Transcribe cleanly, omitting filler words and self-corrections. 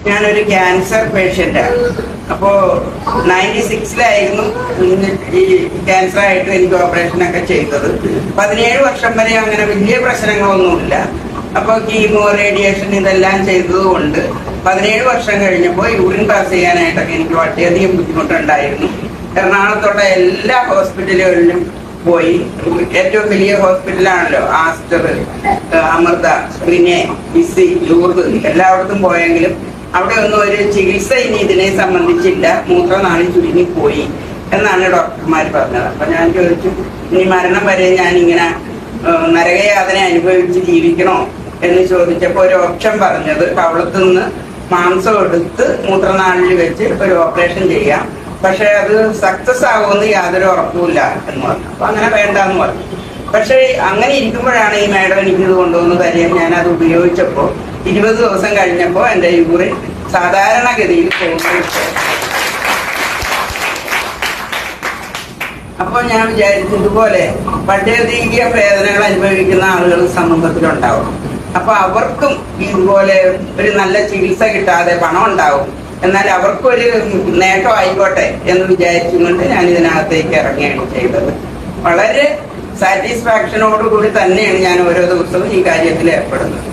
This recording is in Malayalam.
ഞാനൊരു ക്യാൻസർ പേഷ്യൻ്റാണ്. അപ്പോൾ 96-ലായിരുന്നു ഈ ക്യാൻസറായിട്ട് എനിക്ക് ഓപ്പറേഷനൊക്കെ ചെയ്തത്. 17 വർഷം വരെ അങ്ങനെ വലിയ പ്രശ്നങ്ങളൊന്നുമില്ല. അപ്പോൾ കീമോ, റേഡിയേഷൻ ഇതെല്ലാം ചെയ്തതുകൊണ്ട് 17 വർഷം കഴിഞ്ഞപ്പോൾ യൂറിൻ പാസ് ചെയ്യാനായിട്ടൊക്കെ എനിക്ക് വളരെയധികം ബുദ്ധിമുട്ടുണ്ടായിരുന്നു. എറണാകുളത്തുള്ള എല്ലാ ഹോസ്പിറ്റലുകളിലും പോയി. ഏറ്റവും വലിയ ഹോസ്പിറ്റലാണല്ലോ ആസ്റ്റർ, അമൃത, റിനെ, ഇസി, ലൂർദ്, എല്ലായിടത്തും പോയെങ്കിലും അവിടെ ഒന്നും ഒരു ചികിത്സ ഇനി ഇതിനെ സംബന്ധിച്ചില്ല. മൂത്രനാളി ചുരുങ്ങിപ്പോയി എന്നാണ് ഡോക്ടർമാർ പറഞ്ഞത്. അപ്പൊ ഞാൻ ചോദിച്ചു, ഇനി മരണം വരെ ഞാനിങ്ങനെ നരകയാതന അനുഭവിച്ച് ജീവിക്കണോ എന്ന് ചോദിച്ചപ്പോൾ ഒരു ഓപ്ഷൻ പറഞ്ഞത് കവളത്തുനിന്ന് മാംസം എടുത്ത് മൂത്രനാളിൽ വെച്ച് ഒരു ഓപ്പറേഷൻ ചെയ്യാം, പക്ഷെ അത് സക്സസ് ആകുമെന്ന് യാതൊരു ഉറപ്പുമില്ല എന്ന് പറഞ്ഞു. അപ്പൊ അങ്ങനെ വേണ്ടെന്ന് പറഞ്ഞു. പക്ഷെ അങ്ങനെ ഇരിക്കുമ്പോഴാണ് ഈ മാഡം എനിക്കിത് കൊണ്ടുവന്ന് തരികയും ഞാനത് ഉപയോഗിച്ചപ്പോൾ 20 ദിവസം കഴിഞ്ഞപ്പോൾ എൻ്റെ യൂറിൻ സാധാരണഗതിയിൽ പോകുന്നു. അപ്പോൾ ഞാൻ വിചാരിച്ചു, ഇതുപോലെ വളരെയധികം വേദനകൾ അനുഭവിക്കുന്ന ആളുകൾ സമൂഹത്തിലുണ്ടാവും. അപ്പൊ അവർക്കും ഇതുപോലെ ഒരു നല്ല ചികിത്സ കിട്ടാതെ പണം ഉണ്ടാവും, എന്നാൽ അവർക്കൊരു നേട്ടം ആയിക്കോട്ടെ എന്ന് വിചാരിച്ചുകൊണ്ട് ഞാൻ ഇതിനകത്തേക്ക് ഇറങ്ങുകയാണ് ചെയ്തത്. വളരെ സാറ്റിസ്ഫാക്ഷനോടുകൂടി തന്നെയാണ് ഞാൻ ഓരോ ദിവസവും ഈ കാര്യത്തിൽ ഏർപ്പെടുന്നത്.